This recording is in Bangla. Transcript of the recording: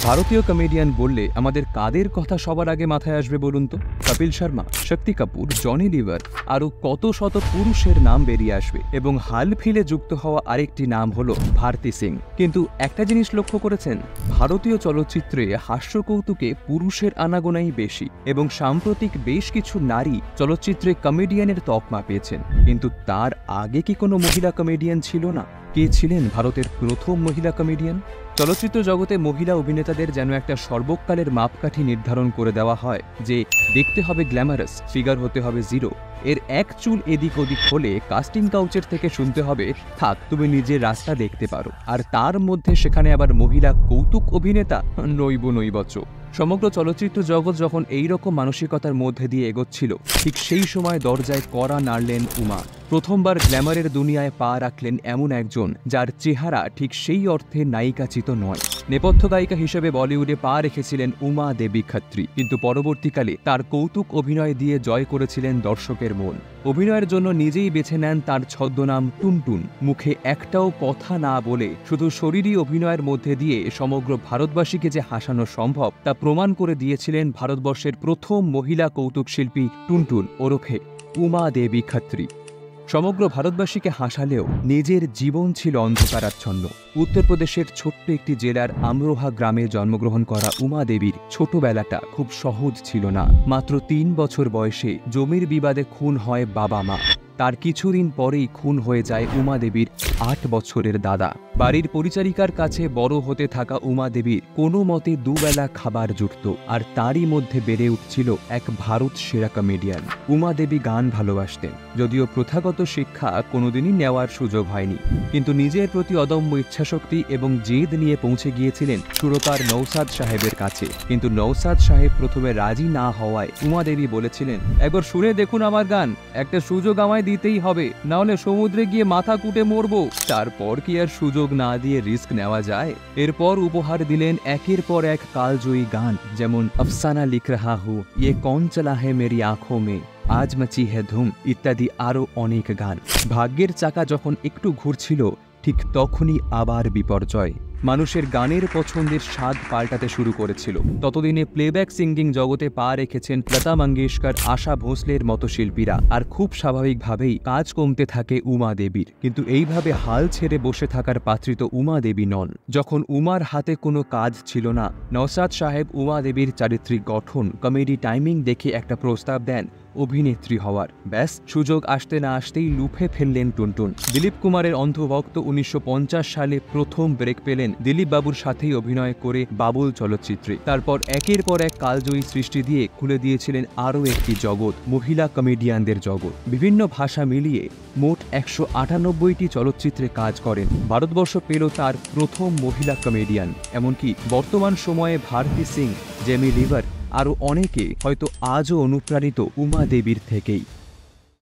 ভারতীয় কমেডিয়ান বললে আমাদের কাদের কথা সবার আগে মাথায় আসবে বলুন তো? কপিল শর্মা, শক্তি কাপুর, জনি লিভার, আরও কত শত পুরুষের নাম বেরিয়ে আসবে এবং হাল ফিলে যুক্ত হওয়া আরেকটি নাম হলো ভারতী সিং। কিন্তু একটা জিনিস লক্ষ্য করেছেন, ভারতীয় চলচ্চিত্রে হাস্যকৌতুকে পুরুষের আনাগোনাই বেশি এবং সাম্প্রতিক বেশ কিছু নারী চলচ্চিত্রে কমেডিয়ানের তকমা পেয়েছেন। কিন্তু তার আগে কি কোনো মহিলা কমেডিয়ান ছিল না? কে ছিলেন ভারতের প্রথম মহিলা কমেডিয়ান? চলচ্চিত্র জগতে মহিলা অভিনেতাদের যেন একটা সর্বকালের মাপকাঠি নির্ধারণ করে দেওয়া হয় যে দেখতে হবে গ্ল্যামারাস, ফিগার হতে হবে জিরো। এর এক চুল এদিক ওদিক হলে কাস্টিং কাউচের থেকে শুনতে হবে থাক তুমি নিজের রাস্তা দেখতে পারো। আর তার মধ্যে সেখানে আবার মহিলা কৌতুক অভিনেতা নৈবচ। সমগ্র চলচ্চিত্র জগৎ যখন এইরকম মানসিকতার মধ্যে দিয়ে এগোচ্ছিল, ঠিক সেই সময় দরজায় কড়া নাড়লেন উমা। প্রথমবার গ্ল্যামারের দুনিয়ায় পা রাখলেন এমন একজন যার চেহারা ঠিক সেই অর্থে নায়িকাচিত নয়। নেপথ্য গায়িকা হিসেবে বলিউডে পা রেখেছিলেন উমা দেবী খত্রী, কিন্তু পরবর্তীকালে তার কৌতুক অভিনয় দিয়ে জয় করেছিলেন দর্শকের মন। অভিনয়ের জন্য নিজেই বেছে নেন তার ছদ্মনাম টুনটুন। মুখে একটাও কথা না বলে শুধু শরীরী অভিনয়ের মধ্যে দিয়ে সমগ্র ভারতবাসীকে যে হাসানো সম্ভব তা প্রমাণ করে দিয়েছিলেন ভারতবর্ষের প্রথম মহিলা কৌতুক শিল্পী টুনটুন ওরফে উমা দেবী খত্রী। সমগ্র ভারতবাসীকে হাসালেও নিজের জীবন ছিল অন্ধকারাচ্ছন্ন। উত্তরপ্রদেশের ছোট্ট একটি জেলার আমরোহা গ্রামে জন্মগ্রহণ করা উমা দেবীর ছোটবেলাটা খুব সহজ ছিল না। মাত্র ৩ বছর বয়সে জমির বিবাদে খুন হয় বাবা মা। তার কিছুদিন পরেই খুন হয়ে যায় উমা দেবীর ৮ বছরের দাদা। বাড়ির পরিচারিকার কাছে বড় হতে থাকা উমা দেবীর কোনো মতে দুবেলা খাবার জুটত, আর তারই মধ্যে বেড়ে উঠছিল এক ভারত সেরা কমেডিয়ান। উমা দেবী গান ভালোবাসতেন, যদিও প্রথাগত শিক্ষা কোনোদিনই নেওয়ার সুযোগ হয়নি, কিন্তু নিজের প্রতি অদম্য ইচ্ছাশক্তি এবং জেদ নিয়ে পৌঁছে গিয়েছিলেন সুরকার নওসাদ সাহেবের কাছে। কিন্তু নওসাদ সাহেব প্রথমে রাজি না হওয়ায় উমা দেবী বলেছিলেন, একবার শুনে দেখুন আমার গান, একটা সুযোগ আমায় দিতেই হবে, না হলে সমুদ্রে গিয়ে মাথা কুটে মরবো। তারপর কি আর সুযোগ না দিয়ে রিস্ক নেওয়া যায়? এরপর উপহার দিলেন একের পর এক কালজয়ী গান, যেমন আফসানা লিখ রাহা হু, ইয়ে কৌন চলা হে মেরি আঁখোं में, আজ মচি হে ধুম ইত্যাদি আরও অনেক গান। ভাগ্যের চাকা যখন একটু ঘুরছিল, ঠিক তখনই আবার বিপর্যয়। মানুষের গানের পছন্দের স্বাদ পাল্টাতে শুরু করেছিল। ততদিনে প্লেব্যাক সিঙ্গিং জগতে পা রেখেছেন লতা মঙ্গেশকর, আশা ভোঁসলের মতো শিল্পীরা, আর খুব স্বাভাবিকভাবেই কাজ কমতে থাকে উমা দেবীর। কিন্তু এইভাবে হাল ছেড়ে বসে থাকার পাত্রী তো উমা দেবী নন। যখন উমার হাতে কোনো কাজ ছিল না, নওসাদ সাহেব উমা দেবীর চারিত্রিক গঠন, কমেডি টাইমিং দেখে একটা প্রস্তাব দেন অভিনেত্রী হওয়ার। ব্যাস, সুযোগ আসতে না আসতেই লুফে ফেললেন টুনটুন। দিলীপ কুমারের অন্ধভক্ত ১৯৫০ সালে প্রথম ব্রেক পেলেন দিলীপ বাবুর সাথেই অভিনয় করে বাবুল চলচ্চিত্রে। তারপর একের পর এক কালজয়ী সৃষ্টি দিয়ে খুলে দিয়েছিলেন আরও একটি জগৎ, মহিলা কমেডিয়ানদের জগৎ। বিভিন্ন ভাষা মিলিয়ে মোট ১৯৮টি চলচ্চিত্রে কাজ করেন। ভারতবর্ষ পেল তার প্রথম মহিলা কমেডিয়ান। এমনকি বর্তমান সময়ে ভারতী সিং, জেমি লিভার, আরও অনেকে হয়তো আজও অনুপ্রাণিত উমা দেবীর থেকেই।